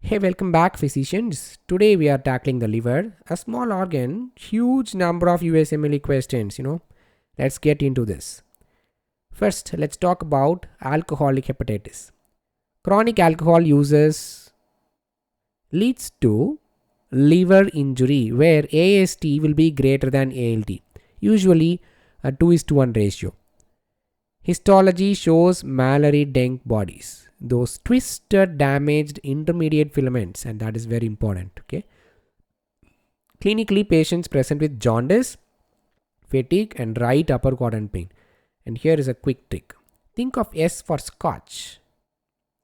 Hey, welcome back, physicians. Today we are tackling the liver, a small organ, huge number of USMLE questions. Let's get into this. First, let's talk about alcoholic hepatitis. Chronic alcohol uses leads to liver injury where AST will be greater than ALT, usually a 2:1 ratio. Histology shows Mallory-Denk bodies, those twisted, damaged intermediate filaments, and that is very important. Okay. Clinically, patients present with jaundice, fatigue, and right upper quadrant pain. And here is a quick trick. Think of S for Scotch.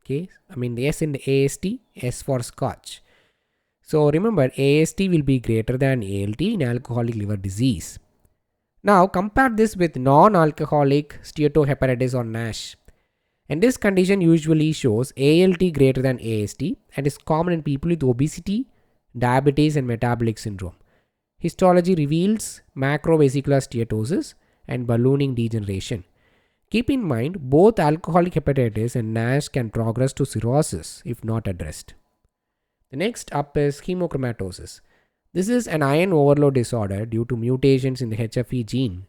Okay, the S in the AST, S for Scotch. So remember, AST will be greater than ALT in alcoholic liver disease. Now compare this with non-alcoholic steatohepatitis or NASH. And this condition usually shows ALT greater than AST and is common in people with obesity, diabetes and metabolic syndrome. Histology reveals macrovesicular steatosis and ballooning degeneration. Keep in mind, both alcoholic hepatitis and NASH can progress to cirrhosis if not addressed. The next up is hemochromatosis. This is an iron overload disorder due to mutations in the HFE gene.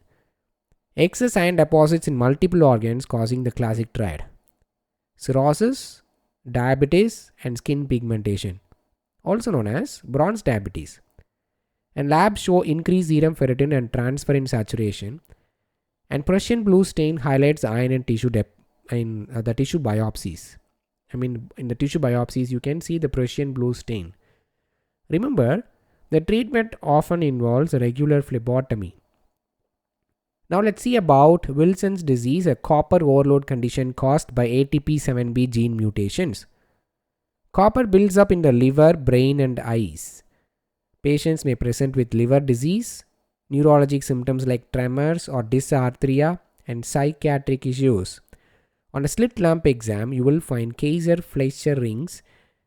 Excess iron deposits in multiple organs causing the classic triad: cirrhosis, diabetes, and skin pigmentation, also known as bronze diabetes. And labs show increased serum ferritin and transferrin saturation. And Prussian blue stain highlights iron in tissue in the tissue biopsies. In the tissue biopsies, you can see the Prussian blue stain. Remember, the treatment often involves a regular phlebotomy. Now let's see about Wilson's disease, a copper overload condition caused by ATP7B gene mutations. Copper builds up in the liver, brain and eyes. Patients may present with liver disease, neurologic symptoms like tremors or dysarthria, and psychiatric issues. On a slit lamp exam, you will find Kaiser-Fleischer rings,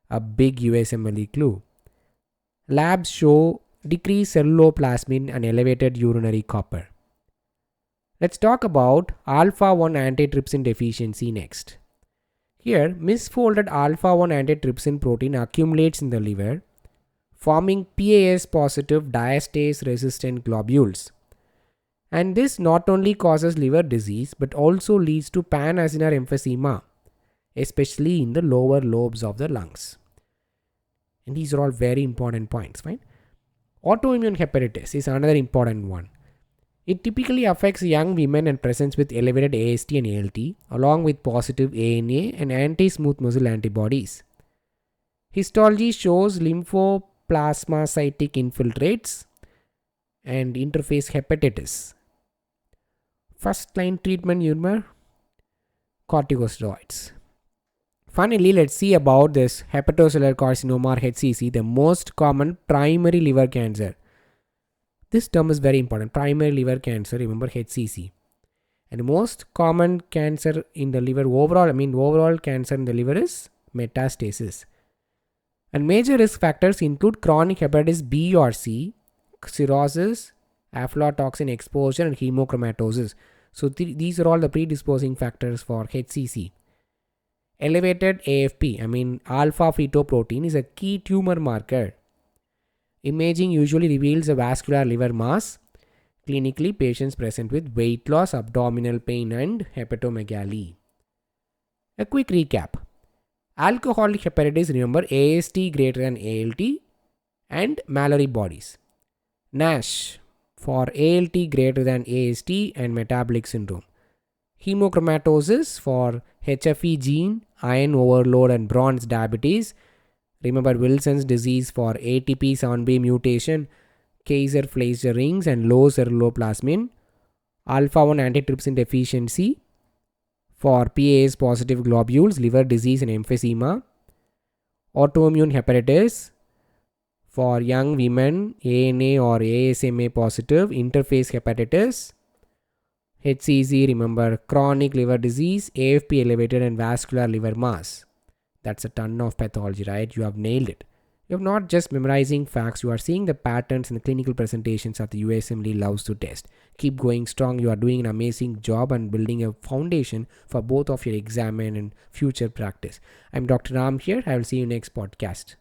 a big USMLE clue. Labs show decreased ceruloplasmin and elevated urinary copper. Let's talk about alpha-1 antitrypsin deficiency next. Here, misfolded alpha-1 antitrypsin protein accumulates in the liver, forming PAS-positive diastase-resistant globules. And this not only causes liver disease but also leads to pan-acinar emphysema, especially in the lower lobes of the lungs. And these are all very important points, fine? Autoimmune hepatitis is another important one. It typically affects young women and presents with elevated AST and ALT, along with positive ANA and anti-smooth muscle antibodies. Histology shows lymphoplasmacytic infiltrates and interface hepatitis. First line treatment, corticosteroids. Finally, let's see about this hepatocellular carcinoma or HCC, the most common primary liver cancer. This term is very important. Primary liver cancer, remember HCC. And the most common cancer in the liver overall cancer in the liver is metastasis. And major risk factors include chronic hepatitis B or C, cirrhosis, aflatoxin exposure and hemochromatosis. So these are all the predisposing factors for HCC. Elevated AFP, alpha fetoprotein, is a key tumor marker. Imaging usually reveals a vascular liver mass. Clinically, patients present with weight loss, abdominal pain and hepatomegaly. A quick recap. Alcoholic hepatitis, remember, AST greater than ALT and Mallory bodies. NASH for ALT greater than AST and metabolic syndrome. Hemochromatosis for HFE gene, iron overload and bronze diabetes. Remember, Wilson's disease for ATP7B mutation, Kaiser-Fleischer rings and low ceruloplasmin. Alpha-1 antitrypsin deficiency for PAS positive globules, liver disease and emphysema. Autoimmune hepatitis for young women, ANA or ASMA positive, interface hepatitis. HCC, remember, chronic liver disease, AFP elevated and vascular liver mass. That's a ton of pathology, right? You have nailed it. You're not just memorizing facts, you are seeing the patterns in the clinical presentations that the USMLE loves to test. Keep going strong. You are doing an amazing job and building a foundation for both of your exam and future practice. I'm Dr. Ram here. I will see you next podcast.